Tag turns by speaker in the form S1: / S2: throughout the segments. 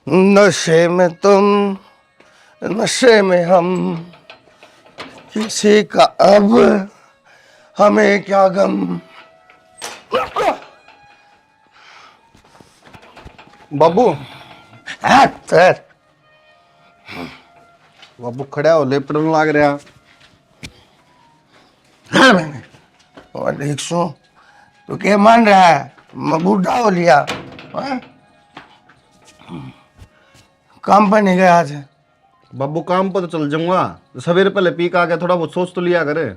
S1: नशे में तुम, नशे में हम, किसी का अब हमें क्या गम।
S2: बाबू
S1: सर
S2: बाबू खड़ा हो लेपटन लाग रहा।
S1: मैंने और देख सो तो क्या मान रहा है, मैं बूढ़ा हो लिया। हाँ? काम पर नहीं गया आज।
S2: बाबू काम पर तो चल जाऊंगा, सवेरे पहले पी का आ गया, थोड़ा बहुत सोच तो लिया करे।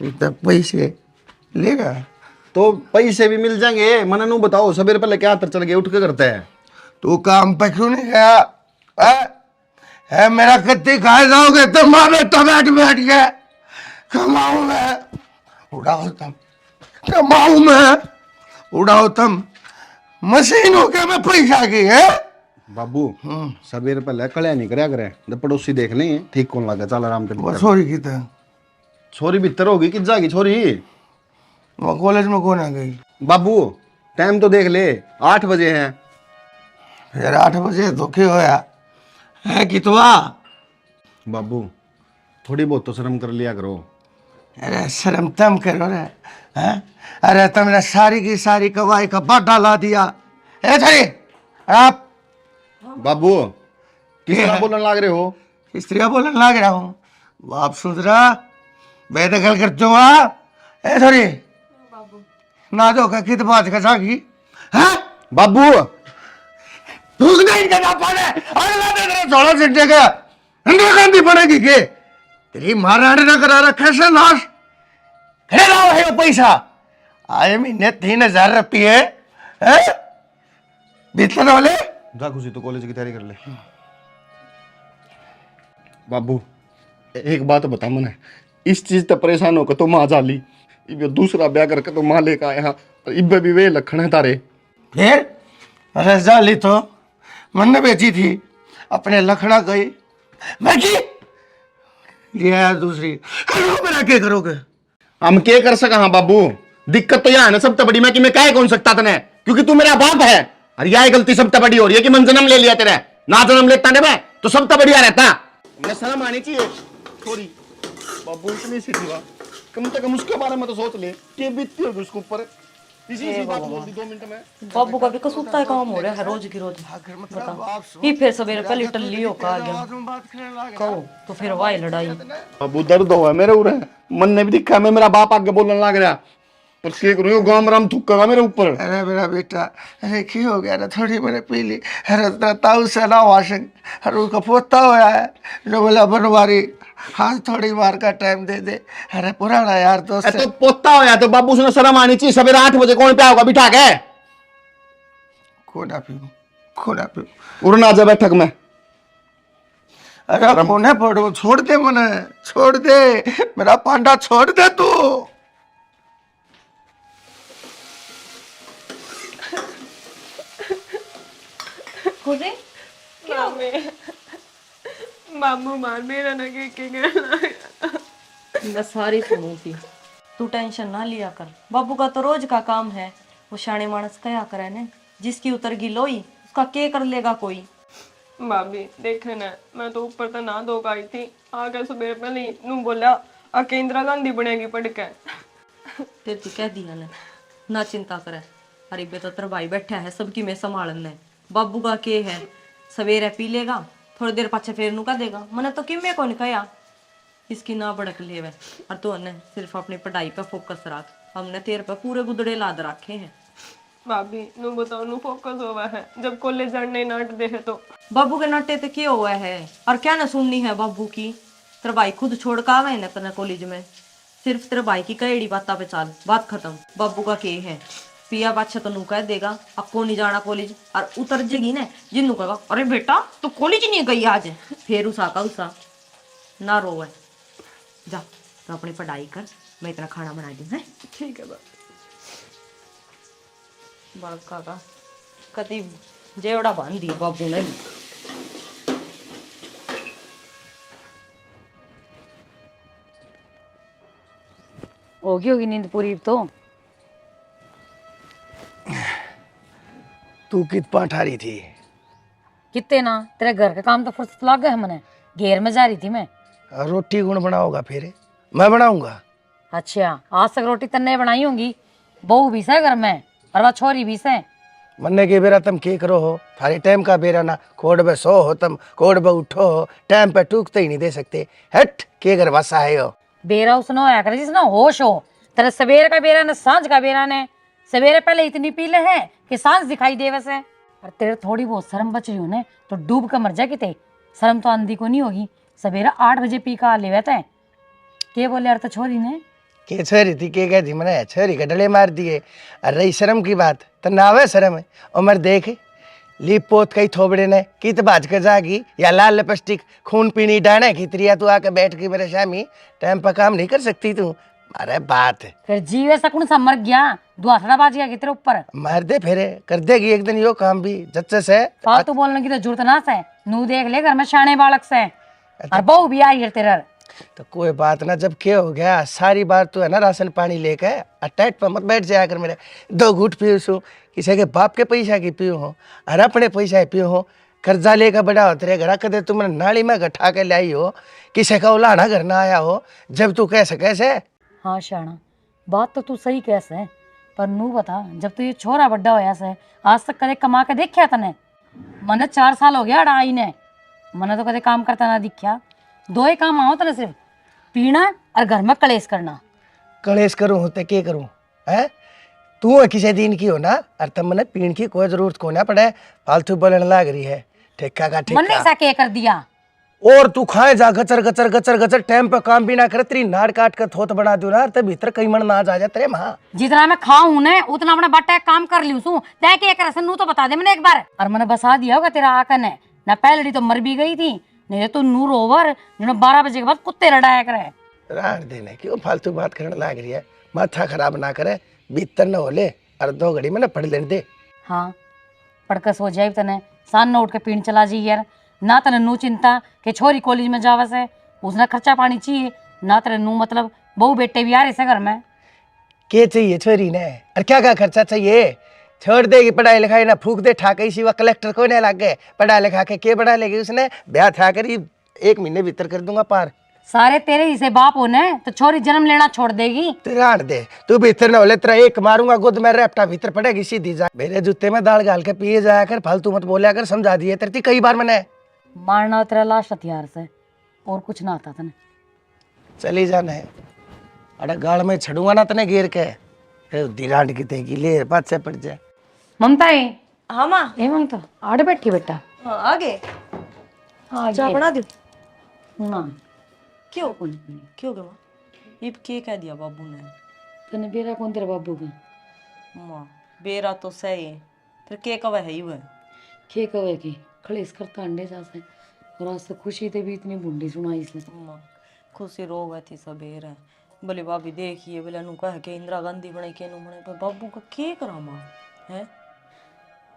S1: तब पैसे लेगा
S2: तो पैसे भी मिल जाएंगे, मना नू बताओ सवेरे पहले क्या तर चल गए उठ के करते हैं।
S1: तू काम पे क्यों नहीं गया? है मेरा कत्ती खाए जाओगे तो माँ बेटा बैठ बैठ के कमाऊ मैं, उड़ाओ तुम, कमाऊ मैं, उड़ाओ तुम, मशीन हो के मैं पैसा की है।
S2: बाबू सवेरे पहले कल्या नहीं करया करे, जब पड़ोसी देख लेंगे ठीक कौन लगा, चल आराम
S1: वो
S2: कर।
S1: छोरी की था,
S2: छोरी भीतर होगी कि जागी छोरी।
S1: वो कॉलेज में कौन आ गई?
S2: बाबू टाइम तो देख ले, 8 बजे हैं।
S1: फिर 8 बजे तो क्या होया है कि तो आ।
S2: बाबू थोड़ी बहुत तो शर्म कर लिया करो।
S1: अरे शर्म तम करो रे, हैं? अरे तुमने सारी की सारी कमाई का बाटा ला दिया। ए छोरी आप
S2: बाबू किस
S1: ये
S2: तरह
S1: है?
S2: बोलने लाग रहे हो?
S1: स्त्रियां बोलने लग रहा हूँ, बाप सुधरा, बेदखल कर चुका। ए छोरी ना दो का कित बात का सागी है?
S2: बाबू
S1: तू नहीं करना पाने अगला दे तेरे झोला सिट्टे का अंदर गांधी बनेगी के तेरी महारानी ने करा रखा है नाश। खड़े रहो है वो पैसा आए महीने 3,000 रुपये है भीतर वाले।
S2: जा खुशी तो कॉलेज की तैयारी कर ले। बाबू एक बात बता मने, इस चीज तो परेशान होकर तो माँ जाली, इब दूसरा ब्याह करके तो माँ लेकर आया, इब भी वे लक्षण है तारे।
S1: फिर रजा ली तो मन ने बेची थी, अपने लखड़ा गई मैं की लिया यार दूसरी, करो मेरा क्या करोगे?
S2: हम क्या कर सका? हाँ बाबू दिक्कत तो यह है ना सबसे बड़ी, मैं कि मैं क्या कौन सकता तने, क्योंकि तू मेरा बाप है। और यह गलती सबसे बड़ी हो रही है कि मन जन्म ले लिया तेरे, ना जन्म लेता ने मैं तो सबसे बढ़िया रहता। मैं शर्म आनी चाहिए थोड़ी। बाबू इतनी सी थी कम से कम उसके बारे में तो सोच ले कि बीतती होगी उसके ऊपर। इसी सी बात बोल दी 2 मिनट में।
S3: बाबू का भी कसूता है, काम हो रहा है रोज की रोज। बताओ ये फिर सवेरे पहले टल्ली होकर आ गया कहो तो फिर वाई लड़ाई।
S2: बाबू दर्द हुआ मेरे उरे, मन ने भी दिखा मैं मेरा बाप आगे बोलने लग रहा, पर क्या करूं गांव में राम थुक्का मेरे ऊपर।
S1: अरे मेरा बेटा, अरे की हो गया ना, थोड़ी मैंने पी ली। अरे ताऊ से ना वाशिंग, अरे उसका पोता होया है जो बोला बनवारी, हाँ थोड़ी बार का टाइम दे दे। अरे पुराना यार दोस्त
S2: तो पोता होया तो बाबू उसने शर्म आनी चाहिए, सवेरे 8 बजे कौन पे होगा बिठा के?
S1: खोना पीऊ, खोना पीऊ,
S2: उड़ना जा बैठक में।
S1: अरे कोने पड़ो, छोड़ दे मने, छोड़ दे मेरा पांडा, छोड़ दे तू।
S3: खुशी क्या
S4: बाबू मार मेरा ना के
S3: मैं सारी सुनूंगी, तू टेंशन ना लिया कर। बाबू का तो रोज का काम है, वो शाणे मानस कया करे ने, जिसकी उतर गई लोई उसका के कर लेगा कोई।
S4: भाभी देखे ना, मैं तो ऊपर तो ना धो आई थी, आगे सुबह पहले नू बोला आके इंदिरा गांधी बनेगी पढ़ के।
S3: तेरी कह दिया ने ना चिंता करे, अरे बे तो तेरा भाई बैठा है सबकी मैं संभालने। बाबू का के है, सवेरे पी लेगा थोड़ी देर पाछे फिर नु का देगा, मने तो किमे कौन कया इसकी ना भड़क लेवे। और तू ने सिर्फ अपनी पढ़ाई पे फोकस रख, हमने तेरे पे पूरे गुदड़े लाद रखे हैं।
S4: भाभी नू बताओ नू फोकस हुआ है, जब कॉलेज जाने नाट दे है तो
S3: बाबू के नाटे ते क्या हुआ है और क्या ना सुननी है बाबू की? तेरा भाई खुद छोड़ का आवे ना तेरे कॉलेज में, सिर्फ तेरे भाई की कईड़ी बाता पे चाल, बात खत्म। बाबू का के है पिया बादशाह तो नू कह देगा आपको नहीं जाना कॉलेज, और उतर जेगी ना जिन्नू कहेगा अरे बेटा तू कॉलेज नहीं गई आज, फिर उसा का उसा ना रोवे। जा तो अपनी पढ़ाई कर, मैं इतना खाना बना दूं है।
S4: ठीक है भाभी।
S3: बड़का का कति जेवड़ा बांध दिया बाबू ने।
S5: होगी होगी नींद पूरी तो।
S1: तू कित पाठ आ रही थी?
S5: कितने ना तेरे घर का काम तो फुर्सत लग गया मैंने, घेर में जा रही थी मैं।
S1: रोटी कौन बनाओगा फिर? मैं बनाऊंगा।
S5: अच्छा, आज तक रोटी तन्ने बनाई होंगी, बहू भी से घर में और वह छोरी भी से।
S1: मन्ने के बेरा तुम के करो हो? थारे टाइम का बेरा ना, कोड पे सो हो तुम, कोड पे उठो हो, टाइम पे टूकते ही नहीं दे सकते। हट के घर वसा है हो।
S5: बेरा उसने होया करे जिसने होश हो। तेरे सवेरे का बेरा ने सांझ का बेरा ने, सवेरे पहले इतनी पीले है कि सांझ दिखाई दे वैसे। और तेरे थोड़ी बहुत शर्म बच रही हो ने तो डूब कर मर जा किते। शर्म तो आंधी को नहीं होगी, सवेरे 8 बजे पी का ले वैते के बोले यार तो छोरी ने
S1: के छोरी थी के कहती मैंने छोरी के डले मार दिए। और रही शर्म की बात तो ना आवे शर्म है। उमर देख लीप पोत कई थोबड़े ने कित बाज के जागी या लाल लिपस्टिक खून पीनी डाने की त्रिया तू आके बैठ के मेरे शामी टाइम पर काम नहीं कर सकती तू? अरे बात
S5: फिर जी वैसा कौन सा मर गया, दुआसड़ा बाज गया कि तेरे ऊपर।
S1: मार दे फिर कर देगी एक दिन यो काम भी जच्चे से।
S5: फालतू बोलने की तो जरूरत ना से, नू देख ले घर में शाने बालक से और बहू भी आई है तेरा।
S1: तो कोई बात ना, जब क्या हो गया सारी बार तू है ना राशन पानी लेके टाइट पर मत बैठ जाया कर मेरे। 2 घूट पीऊ सू किसी के बाप के पैसा की पीऊ हो और अपने पैसा पीऊ हो। कर्जा लेकर बड़ा हो तेरे घर कदे तुमने नाली में गठा के लाई हो, किसी का उलाना घर ना आया हो जब तू कैसे कैसे।
S5: हाँ शाना, बात तो तू सही कैसे, पर नू बता जब तू ये छोरा बड्डा होया से आज तक कदे कमा के देखिया तने? मने 4 साल हो गया अड़ाई ने, मने तो कदे काम करता ना दिखा। 2 ही काम आओ तने, सिर्फ पीना और घर में कलेश करना।
S1: कलेश करूँ होते के करूँ है? तू किसी दिन की हो ना और तब मैंने पीण की कोई जरूरत को ना पड़े। फालतू बोलने लाग रही है ठेका का
S5: मन ने
S1: ठेका।
S5: ऐसा के कर दिया?
S1: और तू खाए जा गचर गचर गचर गचर टाइम पे काम भी ना करे, तेरी नाड़ काट कर थोत बना दू ना तब भीतर कई मन ना आ जा तेरे माँ।
S5: जितना मैं खाऊं ने उतना अपने बट्टा काम कर लियो सू। तय के कर नू तो बता दे मैंने एक बार, और मैंने बसा दिया होगा तेरा आकन है ना। पहलड़ी तो मर भी गई थी, नहीं तो नूर ओवर जो 12 बजे के बाद कुत्ते लड़ाया करे।
S1: रान देने क्यों फालतू बात करने लाग रही है? माथा खराब ना करे, भीतर न हो ले और 2 घड़ी में न पढ़ लेने दे।
S5: हाँ पड़कस हो जाए तने, सान न उठ के पीण चला जी यार। ना तने नू चिंता कि छोरी कॉलेज में जावे से, उसने खर्चा पानी चाहिए ना तेरे नू, मतलब बहू बेटे भी आ रहे से घर में।
S1: के चाहिए छोरी ने और क्या क्या खर्चा चाहिए? छोड़ देगी पढ़ाई लिखाई ना, फूक दे ठाके सिवा कलेक्टर को नहीं लग गए। पढ़ा लिखा के क्या बढ़ा लेगी उसने? ब्याह था करी 1 महीने भीतर कर दूंगा पार।
S5: सारे तेरे ही से बाप होने तो छोरी जन्म लेना छोड़ देगी।
S1: रान दे तू भीतर न होले तेरा एक मारूंगा गुद में रेपटा भीतर पड़ेगी सीधी जा। मेरे जूते में दाल गाल के पिए जाया कर, फालतू मत बोलिया कर, समझा दिए तेरे कई बार मैंने।
S5: मारना तेरा लाश हथियार से और कुछ ना आता तने।
S1: चली जाना है अरे गाड़ में छड़ूंगा ना तने घेर के दिरांड की तेगी ले बात से पड़ जाए।
S5: ममता है
S3: हाँ माँ।
S5: ए ममता आड़ बैठी बेटा।
S3: हाँ आगे
S5: हाँ
S3: चाय बना दो।
S5: ना
S3: क्यों क्यों गया माँ? ये के कह दिया बाबू ने?
S5: तने बेरा कौन तेरे बाबू का?
S3: माँ बेरा तो सही है, फिर के कवे है ही वह।
S5: खे कवे की खड़ेस करता अंडे जासे, और आज तो खुशी ते भी इतनी बुंडी सुनाई इसने।
S3: माँ खुशी रो गई थी सबेर है, बोले भाभी देखिए बोले नू कह के इंदिरा गांधी बने के नू बने, पर बाबू का के करा माँ है?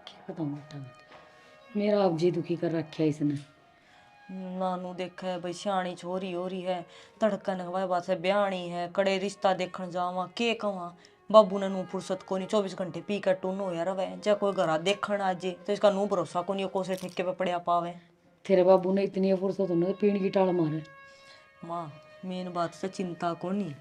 S5: क्या बताऊं बेटा, मेरा अब जी दुखी कर रखा है इसने।
S3: नानू देखा है भाई सियाणी छोरी हो रही है, धड़कन हवा बात से ब्याणी है, कड़े रिश्ता देखने जावा के कवा। बाबू ने नू फुर्सत को नहीं, 24 घंटे पी कर टून हो यार वह जा कोई घर देखण आ जे तो इसका नू भरोसा को नहीं कोसे ठेके पे पड़या पावे।
S5: तेरे बाबू ने इतनी फुर्सत होने पीण की टाल मारे।
S3: माँ मेन बात से चिंता को नहीं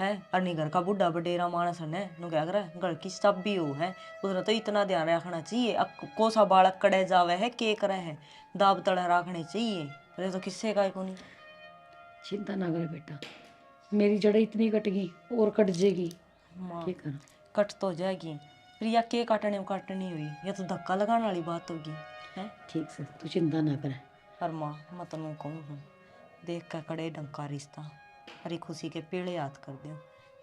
S3: है, अन्य घर का बुढ़ा बडेरा मानस है नु क्या करे घर की सब भी हो है, उसने तो इतना ध्यान रखना चाहिए। कोसा बालक कड़े जावे है के करे है, दाब तड़े रखने चाहिए, अरे तो किससे का को नहीं।
S5: चिंता ना करे बेटा, मेरी जड़ें इतनी कट गई और कट जाएगी।
S3: माँ
S5: क्या कर
S3: कट तो जाएगी फिर या के काटने में काटनी हुई, या तो धक्का लगाने वाली बात होगी है।
S5: ठीक से तू चिंता ना करे।
S3: पर माँ मैं तनु कहूँ हूँ देख कर कड़े ढंग का रिश्ता, हरी खुशी के पेड़े याद कर दो।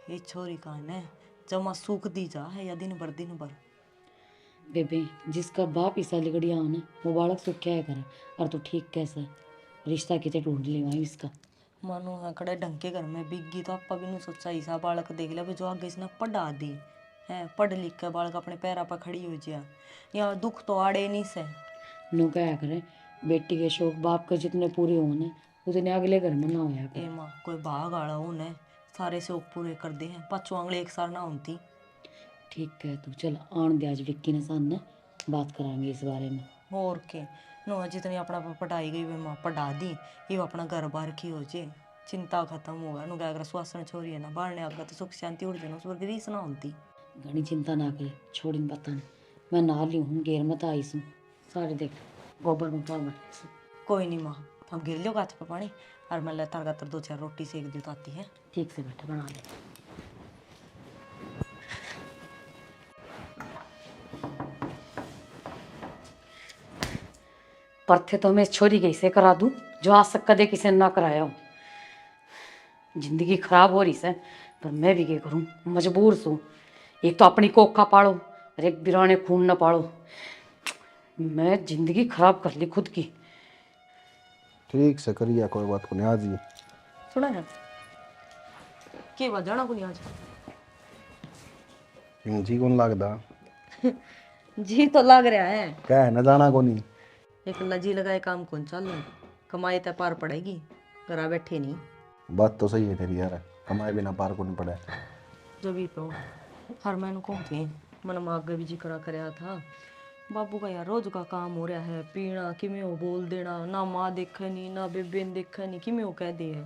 S3: ये छोरी का है जमा सूख दी जा है या दिन भर
S5: बेबे जिसका बाप ईसा लिगड़िया हो ना वो बालक सुख क्या है करे, और तू ठीक कैसे रिश्ता कितने ढूंढ ले वहीं इसका।
S3: मानो है कड़े ढंग के घर में बिगगी तो आपा भी नहीं सोचा ईसा बालक देख लिया जो आगे इसने पढ़ा दी है, पढ़ लिख के बालक अपने पैरा पर खड़ी हो जाए, यहाँ दुख तो आड़े नहीं से।
S5: नु क्या करे बेटी के शौक बाप के जितने पूरे होने उतने अगले घर में ना होया
S3: ए माँ कोई भाग आड़ा उन्हें सारे शौक पूरे कर दे हैं, पाछू आंगले एक सार ना होती।
S5: ठीक है तू चल आन दे आज विक्की ने सामने बात कराएंगे इस बारे में।
S3: और के नो जितनी अपना पढ़ाई गई वे माँ पढ़ा दी, ये अपना घर बार की हो जे, चिंता खत्म होगा। नु अगर स्वास्थ्य छोरी है ना बाहर आकर तो सुख शांति उड़ जाना, उस पर रीस ना होती।
S5: घनी चिंता ना करे, छोड़ी पता नहीं, मैं ना ली हूँ घेर मत आई सू सारे देख गोबर में पाव बैठे।
S3: कोई नहीं माँ, हम गिर लो गाछ पे पानी और मैं लेता कर 2-4 रोटी सेक दी तो आती है।
S5: ठीक से बैठे बना ले। पर थे तो मैं इस छोरी के से करा दूं जो आज तक कदे किसी ने ना कराया हो। जिंदगी खराब हो रही से, पर मैं भी क्या करूं, मजबूर सू। एक तो अपनी कोखा पालो और एक बिराने खून न पालो। मैं जिंदगी खराब कर ली खुद की।
S1: ठीक से करिए, कोई बात को नहीं। आज ही
S3: सुना है के बात जाना को नहीं आज।
S1: जी कौन लगदा
S3: जी तो लग रहा है,
S1: क्या है ना जाना को नहीं।
S3: एक लजी लगाए काम कौन चालू, कमाई तो पार पड़ेगी, घरा बैठे नहीं।
S1: बात तो सही है तेरी यार, कमाए बिना पार को नहीं पड़े।
S3: जब भी तो हर मैंने कहती मन मागे भी जी करा करया था बाबू का यार रोज का काम हो रहा है, पीना किमें हो बोल देना, ना माँ देखे नहीं ना बेबे ने देखे नहीं, किमें हो कह दे है।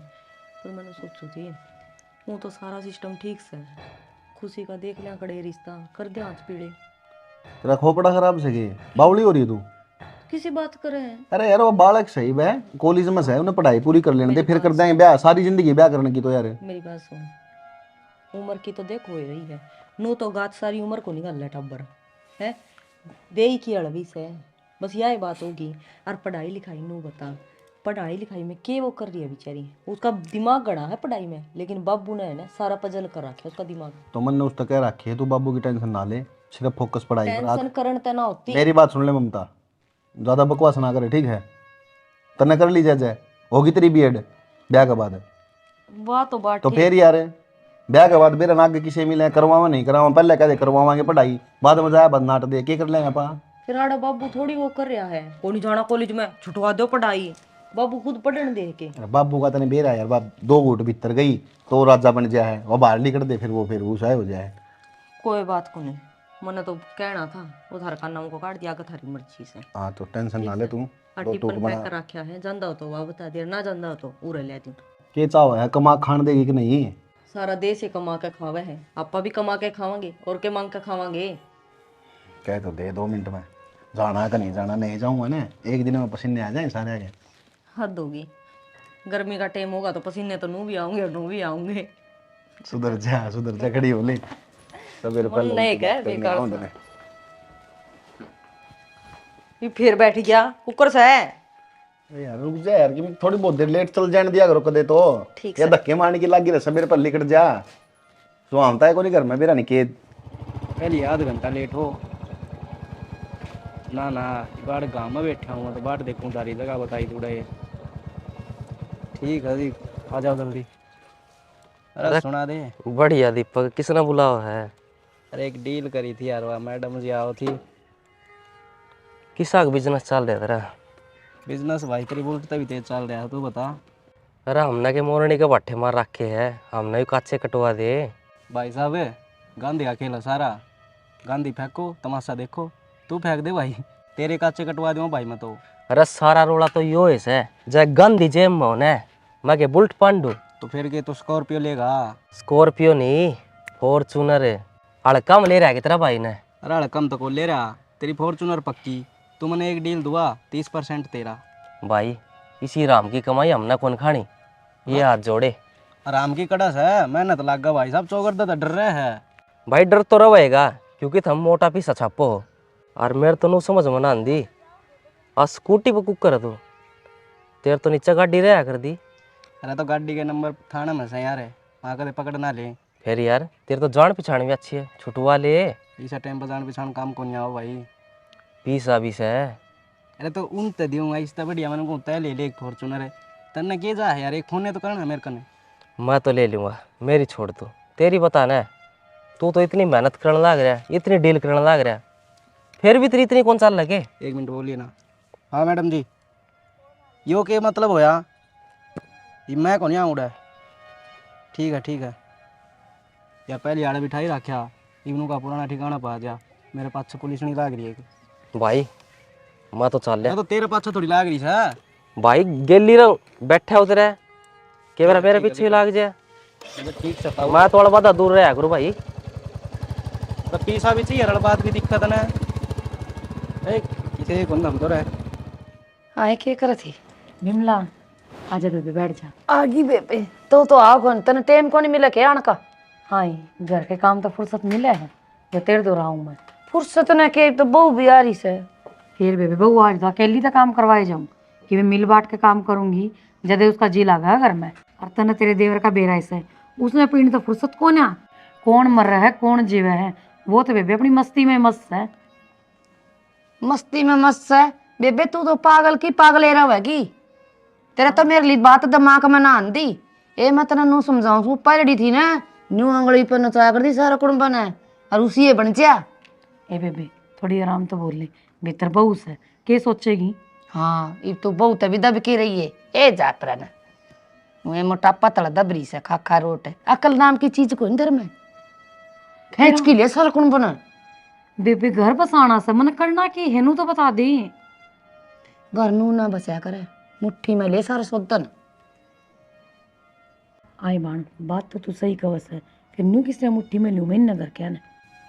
S3: पर मैंने सोचू थी वो तो सारा सिस्टम ठीक से है, खुशी का देख लिया कड़े रिश्ता कर दिया हाथ पीड़े।
S1: तेरा खोपड़ा खराब से के बावली हो रही है तू।
S3: किसी बात करे है।
S1: अरे यार वो बालक सही है, कॉलेज में से उन्हें पढ़ाई पूरी कर लेने दे, फिर कर देंगे ब्याह। सारी जिंदगी ब्याह करने की तो यार।
S3: मेरी बात सुन, उम्र की तो देखो हो रही है, नू तो गात सारी उम्र को निकाल ले टब्बर है, दे ही की अड़वी से बस यही बात होगी। और पढ़ाई लिखाई नू बता, पढ़ाई लिखाई में के वो कर रही है बेचारी, उसका दिमाग गड़ा है पढ़ाई में, लेकिन बाबू ने ना सारा पजल कर रखा है उसका दिमाग।
S1: तो मन ने उस तक कह रखी है तू बाबू की टेंशन ना ले, सिर्फ फोकस पढ़ाई पर।
S3: टेंशन करन ते ना होती।
S1: मेरी बात सुन ले ममता, ज्यादा बकवास ना करे ठीक है। तने कर ली जाए होगी तेरी बीएड ब्याह के बाद,
S3: बात तो बात
S1: तो
S3: ठीक।
S1: फिर यार ब्याह के बाद मेरा आगे किसी मिले करवावा नहीं करवावा, पहले कह दे करवावांगे पढ़ाई, बाद में जाए बदनाट दे के कर लेंगे अपा।
S3: फिर आड़ा बाबू थोड़ी वो कर रहा है, को नहीं जाना कॉलेज में छुटवा दो पढ़ाई, बाबू खुद पढ़ने दे के।
S1: अरे बाबू का तने बेरा यार, बाप 2 घूट भीतर गई तो राजा बन जाए है, वो बाहर निकल दे फिर उसाए हो जाए।
S3: कोई बात को नहीं, मैंने तो कहना था उधार का नाम को काट दिया, थारी मर्जी से।
S1: हाँ तो टेंशन ना ले तू।
S3: आटी पर पैक कर रखा है, जानदा हो तो वाह बता दे, ना जानदा हो तो उरे ले दी।
S1: के चाव है कमा खान देगी कि नहीं।
S3: सारा देश ही कमा के खावे है, आपा भी कमा के खावांगे और के मांग के खावांगे।
S1: कह तो दे 2 मिनट में जाना का नहीं जाना, नहीं जाऊंगा ना एक दिन में पसीने आ जाए सारे आगे।
S3: हद होगी, गर्मी का टाइम होगा तो पसीने तो नू भी आऊंगे और नू भी आऊंगे।
S1: सुधर जा खड़ी हो ले सवेरे
S3: मन नहीं गए
S1: करने
S3: बेकार
S1: आऊं तने।
S3: ये फिर बैठ गया कुकर से।
S1: अरे यार रुक जा यार, कि थोड़ी बहुत देर लेट चल जाने दिया करो कदे तो।
S3: ठीक
S1: या धक्के मारने की लागी रहा सवेरे पर लिकट जा, सुहामता है को नहीं घर में मेरा निकेत।
S6: पहले आधा घंटा लेट हो ना ना, बाहर गाँव में बैठा हूँ तो बाहर देखूँ सारी जगह बताई थोड़ा ये। ठीक है जी, आ जाओ जल्दी। अरे सुना दे।
S7: बढ़िया दीपक, किसने बुलावा है?
S6: अरे एक डील करी थी यार, वह मैडम जी आओ थी।
S7: किसा का बिजनेस चल रहा तेरा?
S6: बिजनेस भाई तेरी बुलट तभी तेज चल रहा है, तू बता।
S7: अरे हमने के मोरनी के भट्ठे मार रखे है, हमने भी काचे कटवा दे।
S6: भाई साहब गांधी का खेल है सारा, गांधी फेंको तमाशा देखो, तू फेंक दे भाई, तेरे काचे कटवा दूँ भाई मैं तो।
S7: अरे सारा रोड़ा तो यो है जय गांधी जेम में होने, मैं के बुलट पांडू।
S6: तो फिर के तो स्कॉर्पियो लेगा?
S7: स्कॉर्पियो नहीं, फॉर्चूनर है। हड़कम ले रहा है तेरा भाई ने।
S6: अरे हड़कम तो को ले रहा, तेरी फॉर्चूनर पक्की। तू मैंने एक डील दुआ 30% तेरा।
S7: भाई इसी राम की कमाई हमने कौन खानी, ये हाथ जोड़े।
S6: आराम की कड़स है, मेहनत लागा भाई साहब, चौगरदा तो डर रहे है।
S7: भाई डर तो रहेगा क्योंकि थम मोटा पीसा छापो हो, और मेरे तो नू समझ में ना आंदी। आज स्कूटी पर कुक कर तू, तेरे तो नीचे गाड़ी रहा कर दी।
S6: अरे तो गाड़ी के नंबर थाना में से यार है, वहाँ कदे पकड़ ना ले।
S7: फिर यार तेरे तो जान पहचान भी अच्छी है, छुटवा ले।
S6: इस टाइम पर जान पहचान काम को नहीं आओ भाई।
S7: पीसा भी से।
S6: अरे तो उन ते दूंगा, इस बढ़िया मैंने को तय ले ले एक फॉर्चूनर है। तन्ने के जा है यार, एक फोन है तो करना मेरे कने।
S7: मैं तो ले लूँगा, मेरी छोड़ तू, तेरी बता ना। तू तो इतनी मेहनत करने लग रहा है, इतनी डील करने लग रहा है, फिर भी तेरी इतनी कौन साल लगे?
S6: 1 मिनट बोलिए ना। हाँ मैडम जी, यो के मतलब होया, ये मैं को नहीं आऊँगा। ठीक है या पहले आड़े बिठाई रखा, इवनों का पुराना ठिकाना पा जा, मेरे पास से पुलिस नहीं लाग रही है।
S7: भाई मैं तो चल
S6: मैं तो तेरे पाछे थोड़ी लाग रही है।
S7: भाई गेली रहो बैठे उतरे के बार मेरे पीछे लाग जाए।
S6: ठीक से
S7: मैं थोड़ा बता दूर रहा करूँ भाई।
S6: तो पीसा भी चाहिए रड़ बात की दिक्कत ना किसी को हम तो रहे।
S5: आए क्या कर थी बिमला? आजा बेबे बैठ जा। आगी बेबे तो आओ कौन तने टाइम को नहीं मिला क्या आने का? हाँ घर के काम तो फुर्सत मिला है जो तेरे दो रहा हूँ मैं। फुर्सत न के तो बहू भी आ रही से। फिर बेबे बहू आज तो अकेली तो काम करवाए जाऊँ कि मैं मिल बांट के काम करूंगी जब उसका जी लगा घर में। और तने तेरे देवर का बेरा ऐसा है उसने पीने तो फुर्सत कौन है? कौन मर रहा है कौन जीवा है वो तो बेबे अपनी मस्ती में मस्त है। मस्ती में मस्त है बेबे तू तो पागल की पागल रहेगी। तेरा तो मेरे लिए बात दिमाग में ना आंदी। ए मैं तेना नू समझाऊं तू पलड़ी थी ना न्यू अंगली पर नचाया कर दी सारा कुड़म बना है और उसी बन जा। ए बेबे थोड़ी आराम तो बोल ले बेहतर बहू से के सोचेगी। हाँ ये तो बहुत अभी दब के रही है। ए जा पर ना मुझे मोटापा तला दबरी से खा रोट है अकल नाम की चीज को इधर में खेच के लिए सारा कुड़म बना। बेबे घर बसाना से मन करना की हेनू तो बता दे। घर नू ना बसा करे मुट्ठी में ले सारा सोदन। आई बाण बात तो तू सही कवस है कि नू किसने मुट्ठी में लू में नगर क्या ना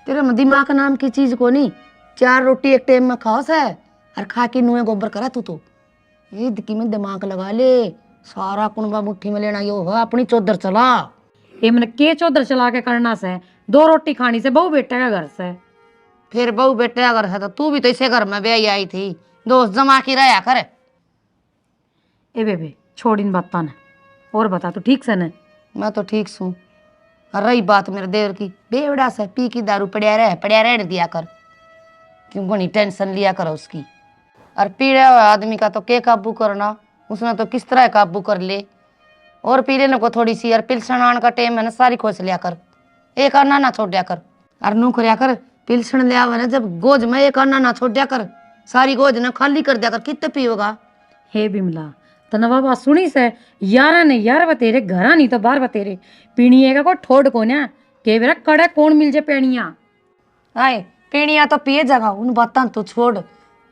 S5: तेरे में दिमाग नाम की चीज को नहीं। 4 रोटी एक टाइम में खाओ से और खा के नुए गोबर करा तू तो ये दिक्की में दिमाग लगा ले सारा कुनबा मुट्ठी में लेना यो है अपनी चौधर चला। ये मैंने के चौधर चला के करना से 2 रोटी खानी से बहू बेटे का घर से। फिर बहू बेटे का घर है तो तू भी तो इसे घर में ब्याही आई थी दोस्त जमा की रहा कर। ए बेबे छोड़ इन बात ना और बता तू ठीक से न? मैं तो ठीक हूँ। रही बात मेरे देवर की बेवड़ा से पी की दारू पड़िया रह दिया कर क्यों बनी टेंशन लिया कर उसकी। और पीड़ा हुआ आदमी का तो के काबू करना उसने तो किस तरह काबू कर ले। और पी लेने को थोड़ी सी और पिलसन आने का टाइम है ना सारी खोज लिया कर एक आना ना छोड़ दिया कर। और नू करया कर पिलसन ले आवे ना जब गोज में एक आना ना छोड़ दिया कर सारी गोज ना खाली कर दिया कर कितने पियोगा। हे बिमला तना बाबा सुनी से यारा ने यार बतेरे घरा नहीं तो बाहर बतेरे पीणिए का को ठोड को ना के बेरा कड़े कौन मिल जे पेणिया। आए पीणिया तो पिए जगह उन बातां तो छोड़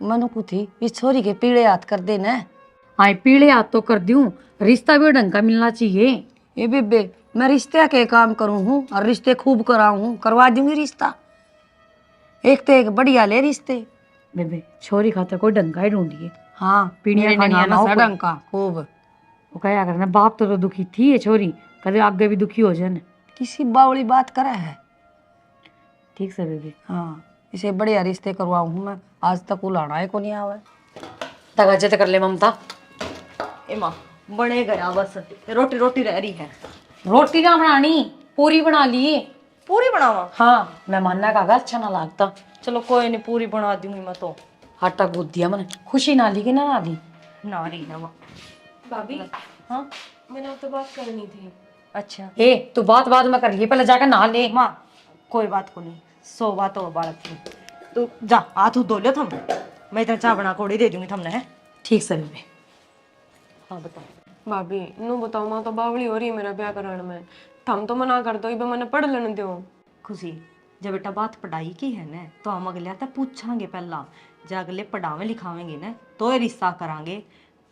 S5: मनु को थी इस छोरी के पीड़े हाथ कर दे ना। आए पीड़े हाथ तो कर दूं रिश्ता भी ढंग का मिलना चाहिए। ये बेबे मैं रिश्ते के काम करूं हूँ और रिश्ते खूब कराऊं हूँ करवा दूंगी रिश्ता एक तो एक बढ़िया ले रिश्ते। बेबे छोरी खातर कोई ढंग का ही ढूंढिए। हाँ पीड़िया खानिया ना हो ढंग का खूब वो कहा करना बाप तो दुखी थी ये छोरी कदे आगे भी दुखी हो जाए किसी बावली बात करे है। ठीक से बेबी हाँ इसे बढ़िया रिश्ते करवाऊं हूँ मैं आज तक उलाना है को नहीं आवे तगाजत कर ले ममता।
S3: ए माँ बने गया बस रोटी रोटी रह रही है।
S5: रोटी ना बनानी पूरी बना लिए।
S3: पूरी बनावा?
S5: हाँ मेहमाना का अच्छा ना लगता।
S3: चलो कोई नहीं पूरी बना दूंगी मैं तो।
S5: आटा गूंद दिया मैंने खुशी ना ली कि ना ली
S3: ना रही ना माँ।
S4: भाभी
S3: हाँ
S4: मैंने आपसे बात करनी थी।
S3: अच्छा
S5: ए तू बात बाद में कर लिए पहले जाकर नहा ले।
S3: माँ कोई बात को नहीं 100 बात और बालक की तू जा हाथ धो लो थम मैं इतना चाय बना कोड़ी दे दूंगी थमने है।
S5: ठीक से बेबे।
S3: हाँ बताओ।
S4: भाभी नू बताओ माँ तो बावली हो रही है मेरा ब्याह कराने में थम तो मना कर दो इबे मैंने पढ़ लेने दो।
S3: खुशी जब बेटा बात पढ़ाई की है ना तो हम अगले तो पूछांगे पहला जब अगले पढ़ावे लिखावेंगे ना तो ये रिश्ता करांगे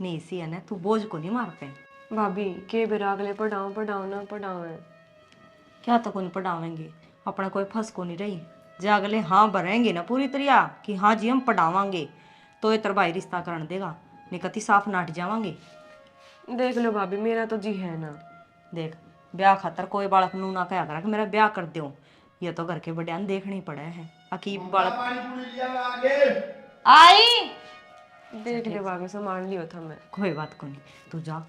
S3: नहीं सी है ना तू बोझ को नहीं मारते।
S4: भाभी के बेरा अगले पढ़ाओ ना पढ़ाओ
S3: क्या तो कौन पढ़ावेंगे अपना कोई फंस को नहीं रही जब अगले हाँ भरेंगे ना पूरी तरह कि हाँ जी हम पढ़ावांगे तो ये तरबाई रिश्ता कर देगा नहीं कति साफ नाट जावांगे।
S4: देख लो भाभी मेरा तो जी है ना।
S3: देख ब्याह खातर कोई बालक नू ना कहा करा कि मेरा ब्याह कर दो ये तो घर के बड़ियान देखने ही पड़े है अकीब बालक आई
S4: देख ले भाभी सामान लियो था मैं।
S3: कोई बात को नहीं तू जा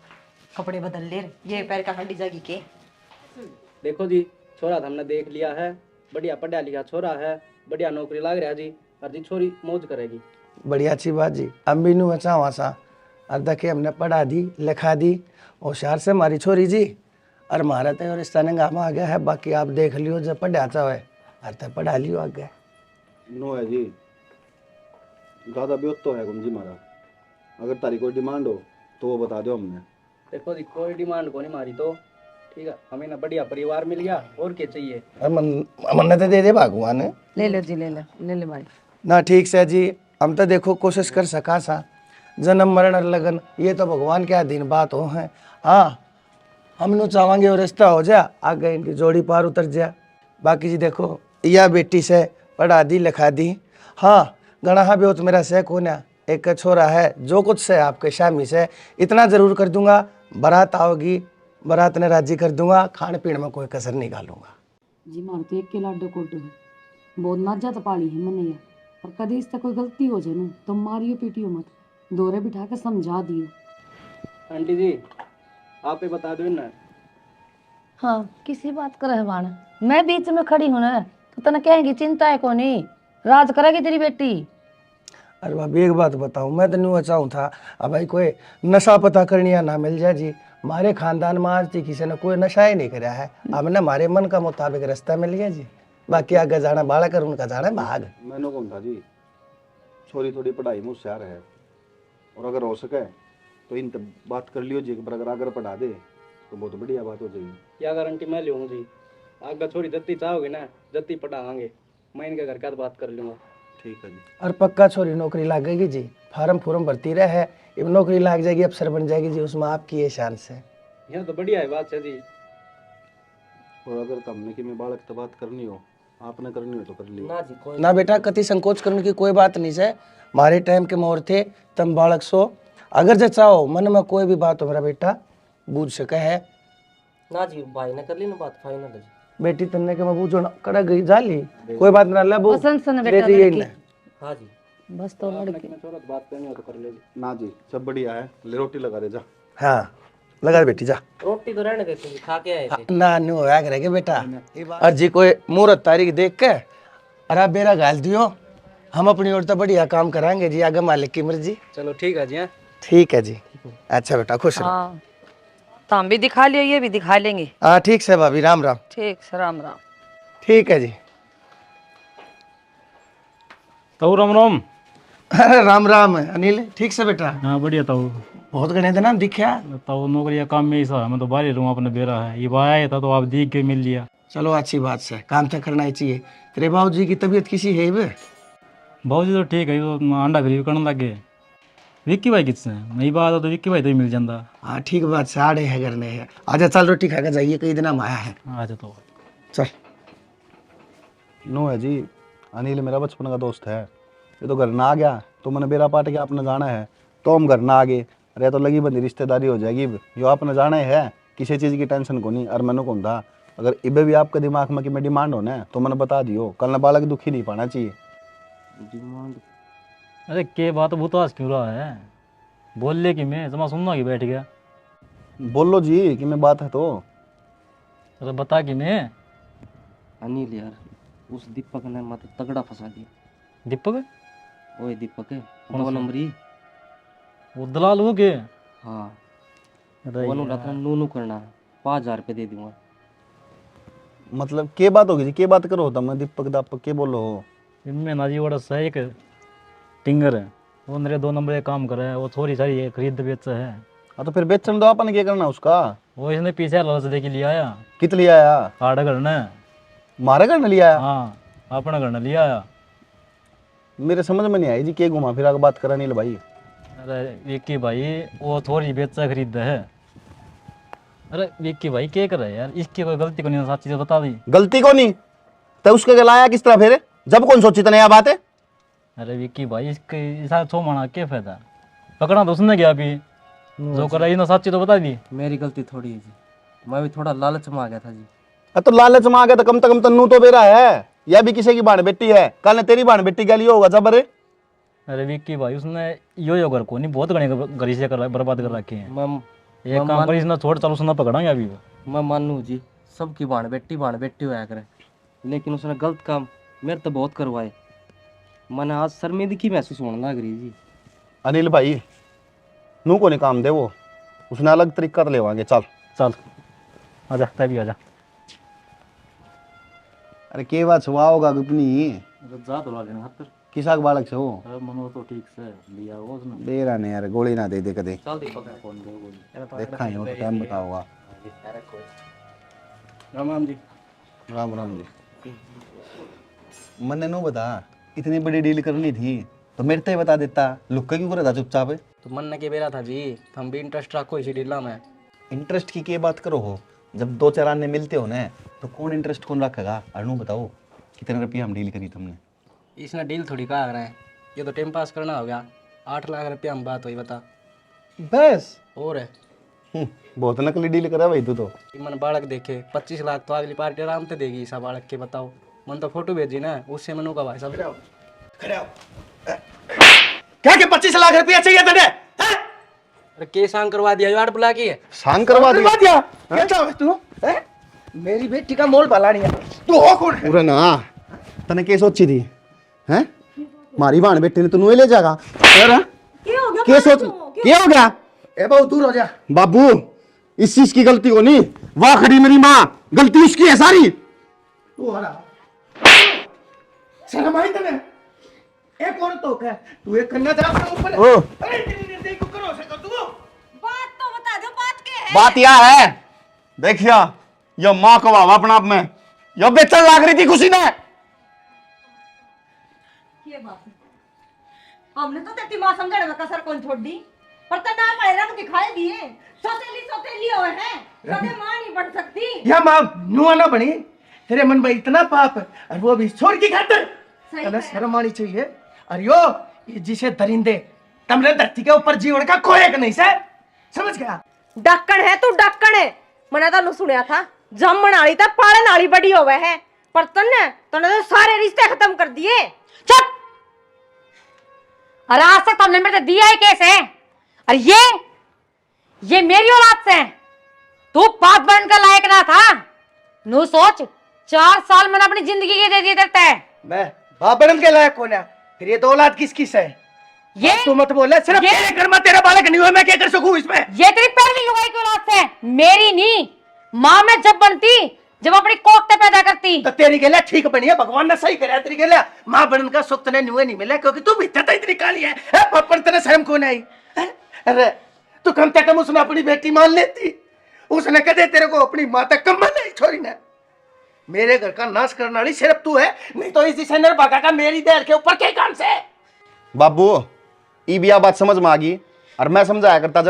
S3: कपड़े बदल ले ये पैर का हड्डी जागी के।
S6: देखो जी छोरा तो हमने देख लिया है बढ़िया पढ़ा लिखा छोरा है बढ़िया नौकरी लाग रहा जी और जी छोरी मौज करेगी।
S1: बढ़िया अच्छी बात जी हम भी नू अच्छा वहाँ और देखे हमने पढ़ा दी लिखा दी होशियार से हमारी छोरी जी और हमारा तो रिश्ता निगाह आ गया है बाकी आप देख लियो जब पढ़ा चाहे और तो पढ़ा लियो आगे।
S2: नो है जी ज़्यादा ब्योत तो है जी मारा अगर तारी कोई डिमांड हो तो वो बता दो हमने।
S6: देखो जी कोई डिमांड को नहीं मारी तो ठीक है हमें ना बढ़िया परिवार मिल गया और क्या चाहिए।
S1: मन तो दे भगवान
S5: ले लो जी ले ले भाई
S1: ना ठीक से जी हम तो देखो कोशिश कर सका सा, जन्म मरण और लगन ये तो भगवान के अधीन बात हो है। हाँ हम नु चाहेंगे वो रिश्ता हो जा, आगे इनकी जोड़ी पार उतर जा। बाकी जी देखो यह बेटी से पढ़ा दी लिखा दी, हाँ गणा भी हो तो मेरा से कोना एक छोरा है, जो कुछ से आपके शामी से इतना जरूर कर दूंगा, बारात आओगी बारात ने राजी कर दूंगा, खाने पीने में कोई कसर नहीं डालूंगा।
S5: जी मार तो एक के लाडो कोटो है, बहुत नाजा पाली है मैंने ये, और कभी इससे कोई गलती हो जाए ना तो मारियो पीटियो मत, दोरे बिठा के समझा दियो।
S6: आंटी जी आप ही बता दो ना।
S5: हाँ किसी बात का रहवान, मैं बीच में खड़ी हूं ना तो तने कहेंगी चिंता है कोनी, राज करेगी तेरी बेटी।
S1: अरे भाभी एक बात बताऊं, मैं तो नहीं चाहूँ था अब भाई कोई नशा पता करनी या ना मिल जाए जी। हमारे खानदान में आज तक किसी ने कोई नशा ही नहीं कराया है, अब ना हमारे मन का मुताबिक रास्ता मिल गया जी। बाकी आगे जाना बाड़ा कर उनका जाना भाग।
S2: मैंने कौन था जी, छोरी थोड़ी पढ़ाई में होशियार है, और अगर हो सके तो इन तब बात कर लियो जी, अगर अगर पढ़ा दे तो बहुत बढ़िया बात हो जाएगी।
S6: क्या गारंटी मैं लूँगा जी, आगे छोड़ी जत्ती चाहोगे ना जत्ती पढ़ावांगे, मैं इनके घर का तो बात कर लूँगा।
S2: ठीक है जी।
S1: और पक्का छोरी नौकरी लगेगी जी, फार्म फूर्म भरती रहे, अब नौकरी लग जाएगी अफसर बन जाएगी जी, उसमें आपकी ये शान से।
S6: यह तो बढ़िया है बात है जी।
S2: और अगर तुमने कि मैं बालक से बात करनी हो, आपने करनी हो तो कर लियो।
S7: ना जी कोई
S1: ना बेटा कति संकोच करने की कोई बात नहीं है, हमारे टाइम के मोर थे तुम बालक सो, अगर जो चाहो मन में कोई भी बात हो मेरा बेटा बूझ सके है।
S7: ना जी भाई ने कर ली ना बात फाइनल है जी।
S1: बेटी तन्ने के मैं बूझो ना कड़ा गई जाली, कोई बात ना ला बू
S5: पसंद से ना बेटा
S1: दे दिए
S5: लड़की।
S1: ना।
S7: हाँ जी
S5: बस तो लड़की
S6: बात करनी हो तो कर ले जी।
S2: ना जी सब बढ़िया है, ले रोटी लगा दे जा।
S1: हाँ लगा दे बेटी जा।
S7: रोटी तो रहने देते जी, खा के आए थे।
S1: ना नु होया करेगे बेटा, और जी कोई मुहूर्त तारीख देख के अरे बेरा गाल दियो, हम अपनी ओर तो बढ़िया काम कराएंगे जी, आगे मालिक की मर्जी।
S6: चलो ठीक है जी। हाँ
S1: ठीक है जी, अच्छा बेटा खुश रहो।
S5: हाँ तो हम भी दिखा लियो, ये भी दिखा लेंगे।
S1: हाँ ठीक से भाभी, राम राम।
S5: ठीक से राम राम।
S1: ठीक है जी।
S8: ताऊ राम राम।
S1: अरे राम राम अनिल, ठीक से बेटा।
S8: हाँ बढ़िया ताऊ।
S1: बहुत गणे थे ना दिखा।
S8: ताऊ नौकरी या काम में ही सा, मैं तो बाहर ही रहूँ अपने बेरा है, ये आया था तो आप देख के मिल लिया।
S1: चलो अच्छी बात से, काम तो करना ही चाहिए। तेरे बाबूजी की तबीयत किसी है बे?
S8: भाजी तो ठीक है, ये तो अंडा फिर करने लगे। विक्की भाई किसने नहीं बात हो तो विक्की भाई तो ही मिल जाता।
S1: हाँ ठीक बात से, आड़े है करने है। आजा चल रोटी खा के जाइए, कई दिन हम आया है।
S8: अच्छा तो
S1: चल।
S2: नो है जी, अनिल मेरा बचपन का दोस्त है, ये तो घर ना आ गया तो मैंने बेरा पाट के आपने जाना है तो हम घर ना आ गए, अरे तो लगी बंदी रिश्तेदारी हो जाएगी। जो आपने जाना है किसी चीज़ की टेंशन को नहीं। और मैंने कौन था अगर इबे भी आपके दिमाग में कि मैं डिमांड होना है तो मैंने बता दियो, कल ना बालक दुखी नहीं पाना चाहिए।
S7: डिमांड
S8: अरे के बात भूतास क्यों रहा है, बोल ले कि मैं जमा सुनना कि बैठ गया।
S2: बोलो जी कि मैं बात है तो।
S8: अरे बता कि मैं।
S7: अनिल यार उस दीपक ने मत तगड़ा फंसा दिया।
S8: दीपक
S7: ओए दीपक है 2 नंबर ही।
S8: वो दलाल हो के।
S7: हाँ
S8: अरे
S7: वो रात में नू करना है, 5000 रुपये दे दूंगा।
S2: मतलब के बात होगी जी, के बात करो होता मैं दीपक दापक के बोलो हो।
S8: इनमें ना जी बड़ा सा एक टिंगर है, वो मेरे 2 नंबर का काम करे है, वो थोड़ी सारी है खरीद बेच है।
S2: हाँ तो फिर बेचन दो, अपन क्या करना उसका।
S8: वो इसने पीछे लालच दे के लिया आया,
S2: कित लिया आया,
S8: आड़ा करना।
S2: मारे घर न लिया आया।
S8: हाँ अपना करना लिया आया।
S2: मेरे समझ में नहीं आई जी, के घुमा फिरा के बात करा नील भाई।
S8: अरे विक्की भाई वो थोड़ी बेचा खरीद है। अरे विक्की भाई क्या कर रहा है यार, इसकी कोई गलती को नहीं, सच्ची तो बता दी।
S2: गलती को नहीं तो उसके गलाया किस तरह फिर, जब कौन सोची तने यह बात है।
S8: अरे विक्की भाई इसके साथ छो माना क्या फायदा, पकड़ा तो उसने गया अभी, जो कर रही ना सच्ची तो बता दी।
S7: मेरी गलती थोड़ी है जी, मैं भी थोड़ा लालच में आ गया था जी।
S2: तो लालच में आ गया तो कम से कम तन्नू तो बेरा है, यह भी किसी की बाण बेटी है, कल ने तेरी बाण बेटी के लिए होगा जबर।
S8: अरे विक्की भाई उसने यो घर को नहीं बहुत घने गरी से बर्बाद कर रखे हैं।
S7: मैं
S8: एक काम कर इसने छोड़, चल उसने पकड़ांगे अभी।
S7: मैं मानू जी सबकी बाण बेटी होया करे, लेकिन उसने गलत काम मेरे तो बहुत करवाए, मैंने आज शर्मिंदगी महसूस होने लग रही जी।
S2: अनिल भाई नू को नहीं काम दे वो, उसने अलग तरीका ले आएंगे। चल
S8: चल आजा तभी आजा।
S2: अरे के बात हुआ होगा अपनी,
S8: जा तो लागे हाथ
S2: किसा बालक से हो।
S8: अरे मनो तो ठीक से लिया वो उसने।
S2: दे रहा नहीं यार, गोली ना दे दे कदे।
S7: चल दीपक ने फोन दे
S2: देखा ही हो तो टाइम बताओगा।
S8: राम राम जी।
S2: राम राम जी। मैंने नो बता इतनी बड़ी डील करनी थी
S9: तो मेरे ते बता देता, लुक के क्यों करे था चुपचाप?
S6: तो मन के बेरा था जी, हम भी इंटरेस्ट रखो इसी डीला में।
S9: इंटरेस्ट की क्या बात करो हो? जब दो चार आने मिलते हो ना तो कौन इंटरेस्ट कौन रखेगा? अनु बताओ कितने रुपया हम डील करी तुमने?
S6: इसने डील थोड़ी कहा रहे हैं, ये तो टाइम पास करना हो गया। 8 लाख रुपया हम बात हुई बता।
S9: बस
S6: और है
S9: बहुत नकली डील करा भाई तू तो।
S6: मन बालक देखे 25 लाख तो अगली पार्टी आराम से देगी। ऐसा बालक के बताओ, मन तो फोटो भेजी ना, उससे मनु का भाई साहब।
S1: क्या के 25 लाख रुपया चाहिए तेरे? हैं?
S6: अरे के सांग करवा दिया, यार बुला के।
S9: सांग करवा दिया?
S1: करवा दिया? क्या चाहे तू? हैं? मेरी बेटी का मोल भला नहीं है। तू हो कौन है?
S2: पूरा ना तने के सोची थी हैं? मारी बाण बेटे ने तू ले जाएगा यार? के सोच क्या हो गया?
S1: ए बहुत दूर हो जा।
S2: बाबू इस चीज की गलती हो नहीं, वाह खड़ी मेरी माँ, गलती उसकी है सारी।
S1: तू हो रहा शर्म आई तने? एक और तो क्या तू एक कन्या जा अपने ऊपर।
S2: ओ।
S1: अरे तेरी निर्दयी को करो से कर तू।
S3: बात तो बता दो, बात क्या है?
S2: बात यह है, देखिया यह माँ को वावा अपना आप में यह बेचन लाग रही थी खुशी ने।
S3: ये बात है। हमने तो तेरी मां समझने में कसर कौन छोड़ दी, पर तो ना पड़े रंग दिखाए दिए। सोतेली हुए हैं, कभी मां नहीं बन सकती।
S1: या मां नुआ ना बनी, तेरे मन में इतना पाप और वो भी छोड़ की खातिर।
S3: सही
S1: तने
S3: है।
S1: शर्म आनी चाहिए। अरे यो ये जिसे दरिंदे तमरे धरती के ऊपर जीवन का कोई एक नहीं से, समझ गया?
S3: डक्कन है तू, डक्कन है। मैंने तो सुनया था जमन आली था पालन आली बड़ी होवे है, पर तन्ने तो सारे रिश्ते खत्म कर दिए।
S5: चुप। और आज तक तुमने मेरे से दिया ही कैसे? और ये मेरी औलाद से है। तू बाप बनने का लायक ना था। नू सोच, 4 साल मैंने अपनी जिंदगी के दे दिए देते हैं।
S1: मैं बाप बनने के लायक कौन है? फिर ये तो औलाद किस किस है?
S5: ये
S1: तू मत बोले, सिर्फ
S5: ये-
S1: तेरे घर में तेरा बालक नहीं हुआ, मैं क्या कर सकूं इसमें?
S5: ये तेरी पहली लुगाई की औलाद से है, मेरी नहीं। माँ मैं जब बनती, जब अपनी कोखते पैदा करती।
S1: तो तेरी के लिए ठीक बनी है, भगवान ने सही कराया तेरी के लिए। मां बनने का सुख तने नुए नहीं मिला क्योंकि तू भीतर तो इतनी काली है। पर तेरे शर्म कौन आई? हैं? अरे तू कम से कम उसने अपनी बेटी मान लेती। उसने कदे तेरे को अपनी मां तक कम नहीं छोड़ी ने। मेरे घर का नाश करने वाली सिर्फ तू है, नहीं तो इस डिजाइनर बाका का मेरी देर के ऊपर क्या काम से?
S2: बाबू ई बिया बात समझ में आ गई, और मैं समझाया करता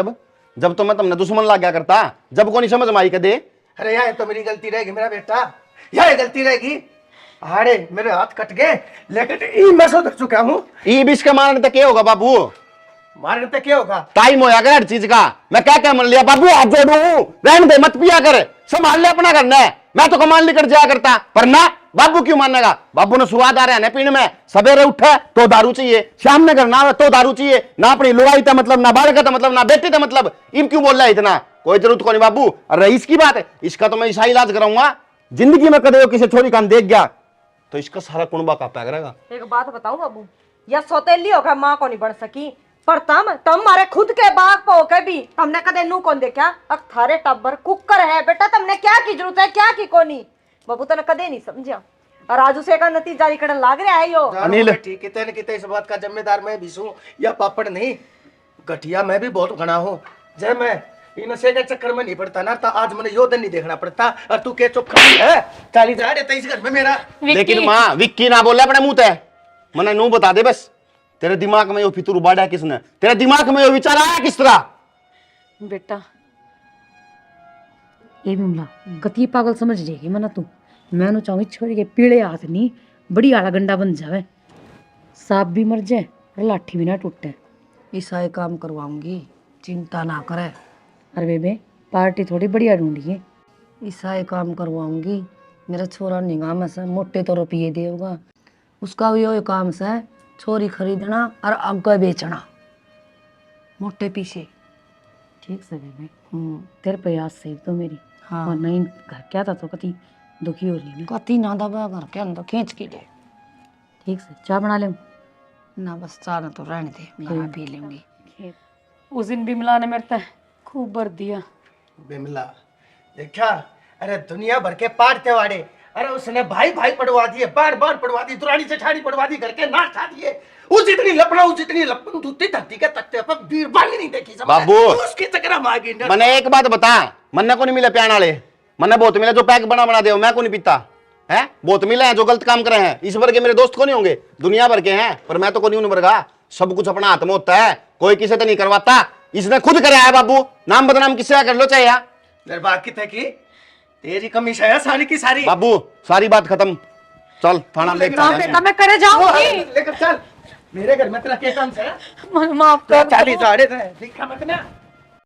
S2: जब तो मैं तुमने दुश्मन ला गया करता, जब को नहीं समझ में आई कदे।
S1: अरे यार तो मेरी गलती रहेगी मेरा बेटा, यह गलती रहेगी। अरे मेरे हाथ कट गए लेकिन मैं सुधर चुका हूँ।
S2: ई बिश के मारने तक क्या होगा बाबू?
S1: मारने तक क्या होगा?
S2: टाइम होया कर हर चीज का। मैं क्या मन लिया बाबू, हाथ जोड़ू, रहने दे, मत पिया कर, संभाल ले अपना करना है। मैं तो कमान लेकर जाया करता, पर ना बाबू क्यों मानेगा? बाबू ने स्वाद आ रहा है ना पीने में, सवेरे उठे तो दारू चाहिए, शाम में करना तो दारू चाहिए, ना अपनी लुगाई था मतलब, ना बालक था मतलब, ना बेटी था मतलब। इम क्यों बोल रहा है इतना? कोई जरूरत को नहीं बाबू। और रईस की बात है, इसका तो मैं ईसा इलाज कराऊंगा। जिंदगी में कदे किसी छोरी का देख गया तो इसका सारा कुनबा कापा करेगा।
S3: एक बात बताऊं बाबू, या सौतेली होकर माँ को नहीं बढ़ सकी, पर तुम मारे खुद के बाग पे होकर भी हमने कदे नू कौन देखा? अब थारे टब्बर कुकर है बेटा, तुमने क्या की जरूरत है, क्या की कोनी? बाबू तने कदे नहीं समझा, और आज उसे का नतीजा निकलने लाग रहा है। यो
S2: अनिल।
S1: ठीक कितने न कितने इस बात का जिम्मेदार मैं भी हूँ, या पापड़ नहीं गठिया मैं भी बहुत घना हूँ। जय मैं इन नशे के चक्कर में नहीं पड़ता ना, तो आज मैंने यो दिन नहीं देखना पड़ता। और तू के चुप खड़ी है, 40,000 है इस घर में मेरा।
S2: लेकिन माँ विक्की ना बोले अपने मुंह ते, मने नू बता दे बस, तेरे दिमाग में यो फितूर बाड़ा किसने? तेरे दिमाग में यो विचार आया किस तरह?
S5: बेटा ये बिमला गति पागल समझ जाएगी मना तू। मैं नु चाहूँ छोरी के पीले हाथ नहीं बड़ी आला गंडा बन जावे, सांप भी मर जाए और लाठी भी ना टूटे।
S10: ईसाई काम करवाऊंगी, चिंता ना करे।
S5: अरे बेबे पार्टी थोड़ी बढ़िया ढूंढी है।
S10: ईसाई काम करवाऊंगी। मेरा छोरा निगाह में से मोटे तो रुपये देगा, उसका भी वही काम से छोरी खरीदना और आगे बेचना, मोटे पीछे।
S5: ठीक से बेबे, तेरे प्रयास से तो मेरी।
S10: हाँ।
S5: और नहीं घर क्या था तो कति दुखी हो रही है।
S10: कति ना दबा घर के अंदर खींच के ले।
S5: ठीक से चाय बना ले।
S10: ना बस चाह तो रहने दे, मैं पी लूंगी।
S5: उस दिन बिमला ने मेरे से खूब भर दिया।
S1: बिमला देखा, अरे दुनिया भर के पाट वाड़े, अरे उसने भाई भाई पढ़वा दिए, बार बार पढ़वा दी, दुरानी जेठानी पढ़वा दी, करके नाश खा दिए। उस जितनी लपन दूती धरती के तख्ते पर बीरबल नहीं देखी समझ?
S2: बाबू।
S1: उसकी चक्कर में आ गई।
S2: मने एक बात बता, मन्ने को नहीं मिले प्यान वाले, मन्ने बहुत मिले जो पैक बना दे, मैं को नहीं पीता है। बहुत मिले हैं जो गलत काम करे हैं, इस भर के मेरे दोस्त को नहीं होंगे, दुनिया भर के हैं, पर मैं तो को नहीं उन भर का। सब कुछ अपना हाथ में होता है, कोई किसी से नहीं करवाता। इसने खुद कराया है बाबू, नाम बदनाम किससे कर लो चाहे यार।
S1: दरबार की थे की तेरी कमी है सारी की सारी।
S2: बाबू सारी बात खत्म, चल थाना लेकर
S5: काम पे मैं करे जाऊंगी।
S1: लेकर चल, मेरे घर में तेरा क्या काम है?
S5: माफ कर
S1: चालीस साढ़े देखा मत ना।